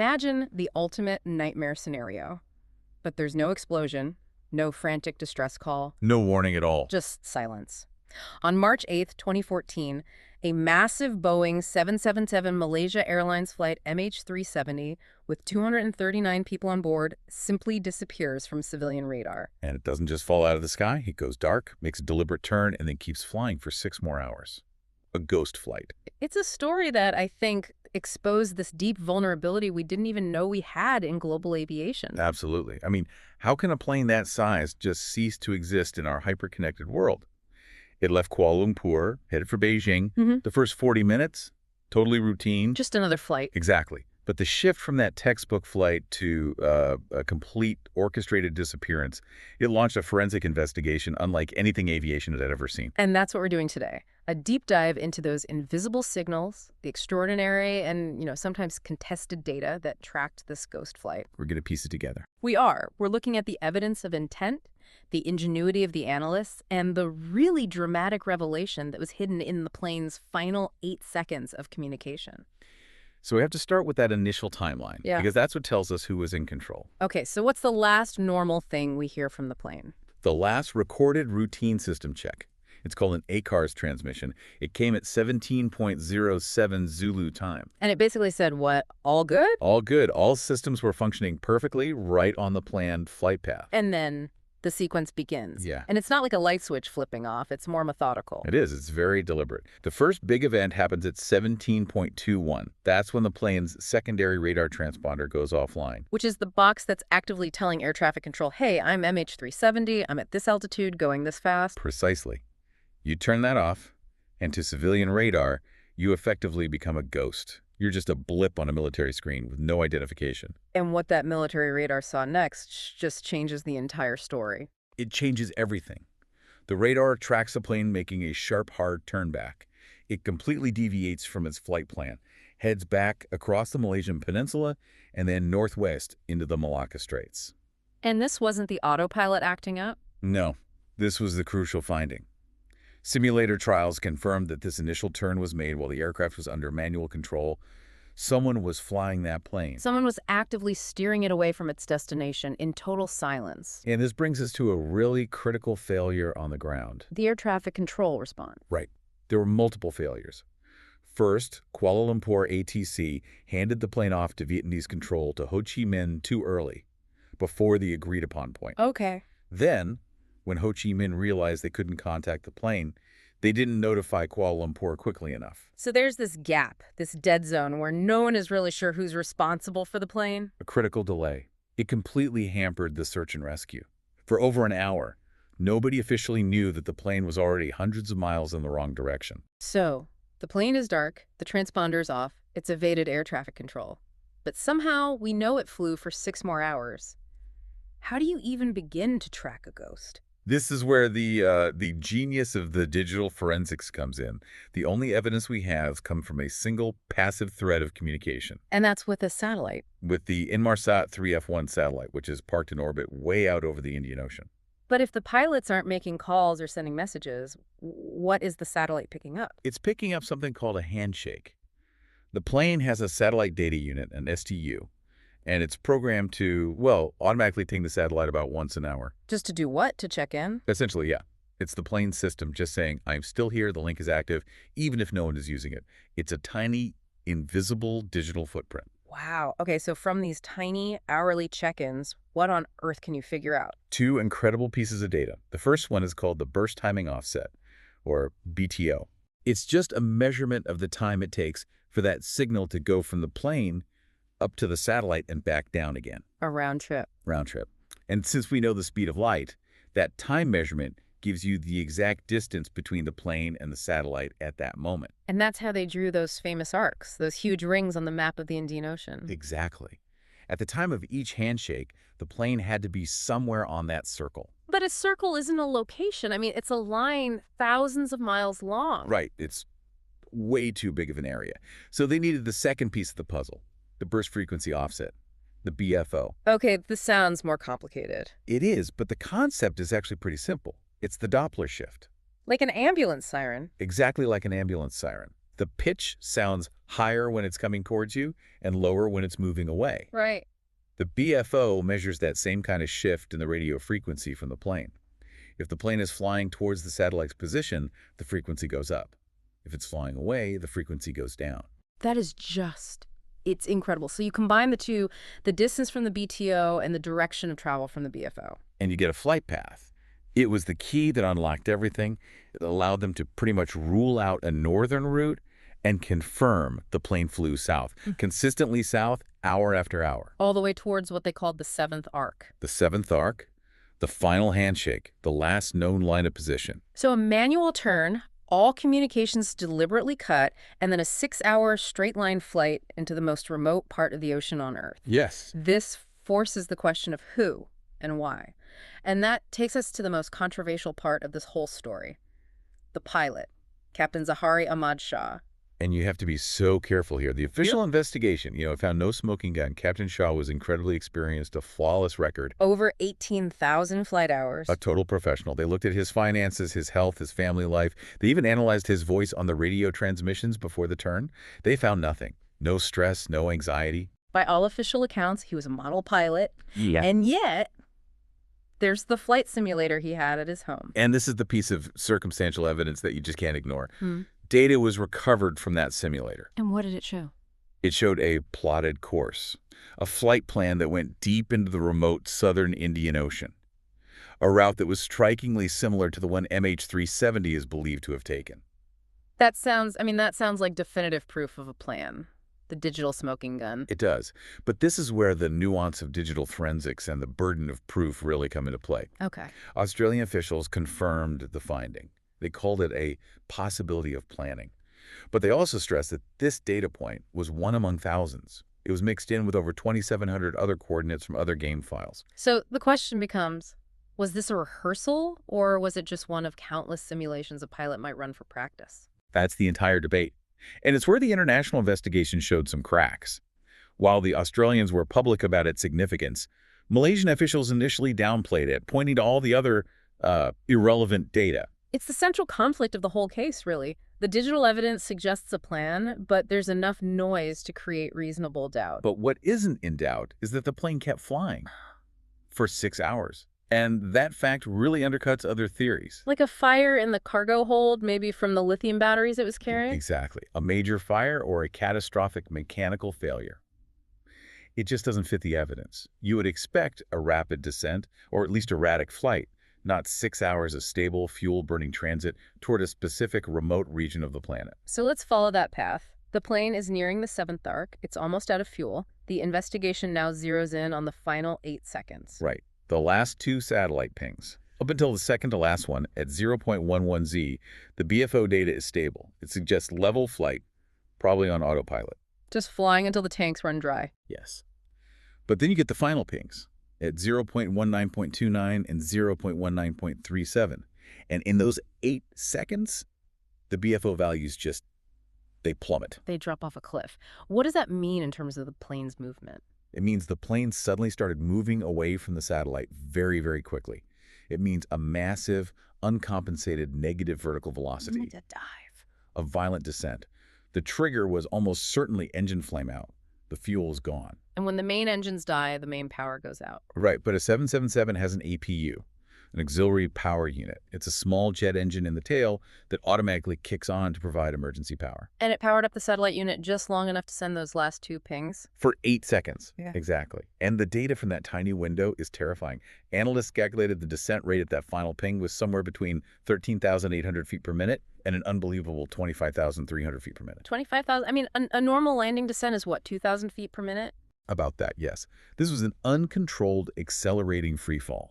Imagine the ultimate nightmare scenario. But there's no explosion, no frantic distress call, No warning at all. just silence. On March 8th, 2014, a massive Boeing 777 Malaysia Airlines Flight MH370 with 239 people on board simply disappears from civilian radar. And it doesn't just fall out of the sky. It goes dark, makes a deliberate turn, and then keeps flying for 6 more hours. A ghost flight. It's a story that I think exposed this deep vulnerability we didn't even know we had in global aviation. Absolutely. I mean, how can a plane that size just cease to exist in our hyper-connected world? It left Kuala Lumpur, headed for Beijing. The first 40 minutes, totally routine. Just another flight. Exactly. But the shift from that textbook flight to a complete orchestrated disappearance, it launched a forensic investigation unlike anything aviation had ever seen. And that's what we're doing today. A deep dive into those invisible signals, the extraordinary and, sometimes contested data that tracked this ghost flight. We're going to piece it together. We are. We're looking at the evidence of intent, the ingenuity of the analysts, and the really dramatic revelation that was hidden in the plane's final 8 seconds of communication. So we have to start with that initial timeline, because that's what tells us who was in control. Okay, so what's the last normal thing we hear from the plane? The last recorded routine system check. It's called an ACARS transmission. It came at 17.07 Zulu time. And it basically said what? All good? All good. All systems were functioning perfectly right on the planned flight path. And then the sequence begins. Yeah. And it's not like a light switch flipping off. It's more methodical. It is. It's very deliberate. The first big event happens at 17.21. That's when the plane's secondary radar transponder goes offline. Which is the box that's actively telling air traffic control, hey, I'm MH370, I'm at this altitude, going this fast. Precisely. You turn that off, and to civilian radar, you effectively become a ghost. You're just a blip on a military screen with no identification. And what that military radar saw next just changes the entire story. It changes everything. The radar tracks the plane making a sharp, hard turn back. It completely deviates from its flight plan, heads back across the Malaysian peninsula, and then northwest into the Malacca Straits. And this wasn't the autopilot acting up? No, this was the crucial finding. Simulator trials confirmed that this initial turn was made while the aircraft was under manual control. Someone was flying that plane. Someone was actively steering it away from its destination in total silence. And this brings us to a really critical failure on the ground. The air traffic control response. Right. There were multiple failures. First, Kuala Lumpur ATC handed the plane off to Vietnamese control to Ho Chi Minh too early, before the agreed-upon point. Okay. Then, when Ho Chi Minh realized they couldn't contact the plane, they didn't notify Kuala Lumpur quickly enough. So there's this gap, this dead zone, where no one is really sure who's responsible for the plane. A critical delay. It completely hampered the search and rescue. For over an hour, nobody officially knew that the plane was already hundreds of miles in the wrong direction. So, the plane is dark, the transponder's off, it's evaded air traffic control. But somehow, we know it flew for 6 more hours. How do you even begin to track a ghost? This is where the genius of the digital forensics comes in. The only evidence we have come from a single passive thread of communication. And that's with a satellite. With the Inmarsat 3F1 satellite, which is parked in orbit way out over the Indian Ocean. But if the pilots aren't making calls or sending messages, what is the satellite picking up? It's picking up something called a handshake. The plane has a satellite data unit, an STU, and it's programmed to, well, automatically ping the satellite about once an hour. Just to do what? To check in? Essentially, yeah. It's the plane system just saying, I'm still here, the link is active, even if no one is using it. It's a tiny, invisible digital footprint. Wow. Okay, so from these tiny hourly check-ins, what on earth can you figure out? 2 incredible pieces of data. The first one is called the burst timing offset, or BTO. It's just a measurement of the time it takes for that signal to go from the plane up to the satellite and back down again. A round trip. Round trip. And since we know the speed of light, that time measurement gives you the exact distance between the plane and the satellite at that moment. And that's how they drew those famous arcs, those huge rings on the map of the Indian Ocean. Exactly. At the time of each handshake, the plane had to be somewhere on that circle. But a circle isn't a location. I mean, it's a line thousands of miles long. Right. It's way too big of an area. So they needed the second piece of the puzzle, the burst frequency offset, the BFO. Okay, this sounds more complicated. It is, but the concept is actually pretty simple. It's the Doppler shift. Like an ambulance siren. Exactly like an ambulance siren. The pitch sounds higher when it's coming towards you and lower when it's moving away. Right. The BFO measures that same kind of shift in the radio frequency from the plane. If the plane is flying towards the satellite's position, the frequency goes up. If it's flying away, the frequency goes down. That is it's incredible. So you combine the two, the distance from the BTO and the direction of travel from the BFO. And you get a flight path. It was the key that unlocked everything. It allowed them to pretty much rule out a northern route and confirm the plane flew south, consistently south, hour after hour. All the way towards what they called the seventh arc. The seventh arc, the final handshake, the last known line of position. So a manual turn, all communications deliberately cut, and then a 6-hour straight-line flight into the most remote part of the ocean on Earth. Yes. This forces the question of who and why. And that takes us to the most controversial part of this whole story. The pilot, Captain Zahari Ahmad Shah. And you have to be so careful here. The official investigation, found no smoking gun. Captain Shaw was incredibly experienced, a flawless record. Over 18,000 flight hours. A total professional. They looked at his finances, his health, his family life. They even analyzed his voice on the radio transmissions before the turn. They found nothing. No stress, no anxiety. By all official accounts, he was a model pilot. Yeah. And yet, there's the flight simulator he had at his home. And this is the piece of circumstantial evidence that you just can't ignore. Data was recovered from that simulator. And what did it show? It showed a plotted course, a flight plan that went deep into the remote southern Indian Ocean, a route that was strikingly similar to the one MH370 is believed to have taken. That sounds like definitive proof of a plan. The digital smoking gun. It does. But this is where the nuance of digital forensics and the burden of proof really come into play. Okay. Australian officials confirmed the finding. They called it a possibility of planning. But they also stressed that this data point was one among thousands. It was mixed in with over 2,700 other coordinates from other game files. So the question becomes, was this a rehearsal, or was it just one of countless simulations a pilot might run for practice? That's the entire debate. And it's where the international investigation showed some cracks. While the Australians were public about its significance, Malaysian officials initially downplayed it, pointing to all the other irrelevant data. It's the central conflict of the whole case, really. The digital evidence suggests a plan, but there's enough noise to create reasonable doubt. But what isn't in doubt is that the plane kept flying for 6 hours. And that fact really undercuts other theories. Like a fire in the cargo hold, maybe from the lithium batteries it was carrying? Exactly. A major fire or a catastrophic mechanical failure. It just doesn't fit the evidence. You would expect a rapid descent, or at least erratic flight, not 6 hours of stable, fuel-burning transit toward a specific remote region of the planet. So let's follow that path. The plane is nearing the seventh arc. It's almost out of fuel. The investigation now zeroes in on the final 8 seconds. Right. The last 2 satellite pings. Up until the second to last one, at 0.11Z, the BFO data is stable. It suggests level flight, probably on autopilot. Just flying until the tanks run dry. Yes. But then you get the final pings at 0.19.29 and 0.19.37. And in those 8 seconds, the BFO values they plummet. They drop off a cliff. What does that mean in terms of the plane's movement? It means the plane suddenly started moving away from the satellite very, very quickly. It means a massive, uncompensated negative vertical velocity. To dive. A violent descent. The trigger was almost certainly engine flame out. The fuel is gone. And when the main engines die, the main power goes out. Right, but a 777 has an APU, an auxiliary power unit. It's a small jet engine in the tail that automatically kicks on to provide emergency power. And it powered up the satellite unit just long enough to send those last 2 pings? For 8 seconds. Yeah. Exactly. And the data from that tiny window is terrifying. Analysts calculated the descent rate at that final ping was somewhere between 13,800 feet per minute and an unbelievable 25,300 feet per minute. 25,000? I mean, a normal landing descent is what, 2,000 feet per minute? About that, yes. This was an uncontrolled accelerating freefall.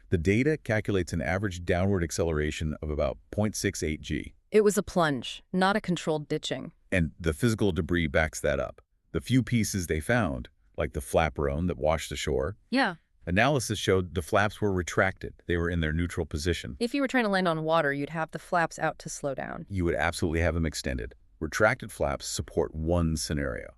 The data calculates an average downward acceleration of about 0.68 g. It was a plunge, not a controlled ditching. And the physical debris backs that up. The few pieces they found, like the flaperon that washed ashore, Yeah. analysis showed the flaps were retracted. They were in their neutral position. If you were trying to land on water, you'd have the flaps out to slow down. You would absolutely have them extended. Retracted flaps support one scenario: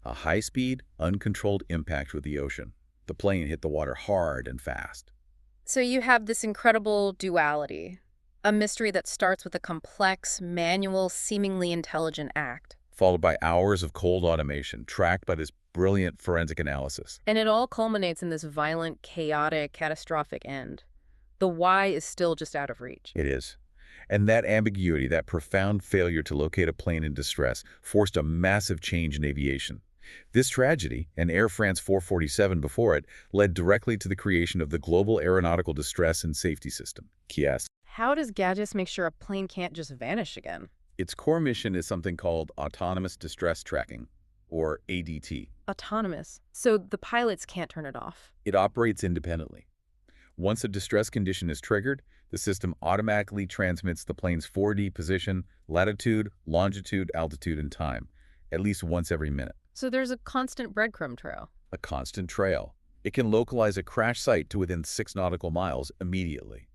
a high-speed, uncontrolled impact with the ocean. The plane hit the water hard and fast. So you have this incredible duality. A mystery that starts with a complex, manual, seemingly intelligent act. followed by hours of cold automation, tracked by this brilliant forensic analysis. And it all culminates in this violent, chaotic, catastrophic end. The why is still just out of reach. It is. And that ambiguity, that profound failure to locate a plane in distress, forced a massive change in aviation. This tragedy, and Air France 447 before it, led directly to the creation of the Global Aeronautical Distress and Safety System, KIAS. How does Gadgets make sure a plane can't just vanish again? Its core mission is something called Autonomous Distress Tracking, or ADT. Autonomous. So the pilots can't turn it off. It operates independently. Once a distress condition is triggered, the system automatically transmits the plane's 4D position, latitude, longitude, altitude, and time, at least once every minute. So there's a constant breadcrumb trail. A constant trail. It can localize a crash site to within 6 nautical miles immediately.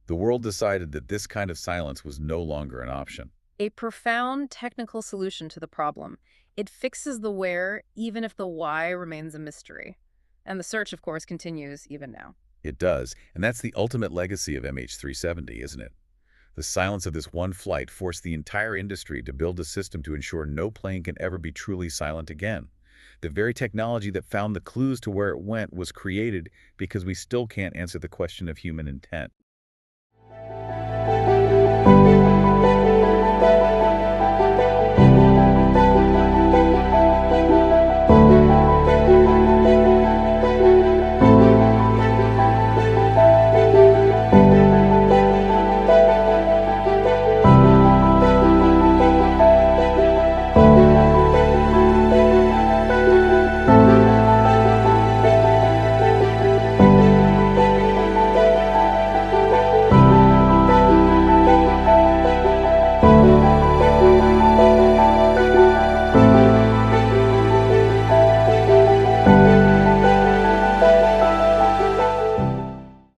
The world decided that this kind of silence was no longer an option. A profound technical solution to the problem. It fixes the where, even if the why remains a mystery. And the search, of course, continues even now. It does, and that's the ultimate legacy of MH370, isn't it? The silence of this one flight forced the entire industry to build a system to ensure no plane can ever be truly silent again. The very technology that found the clues to where it went was created because we still can't answer the question of human intent.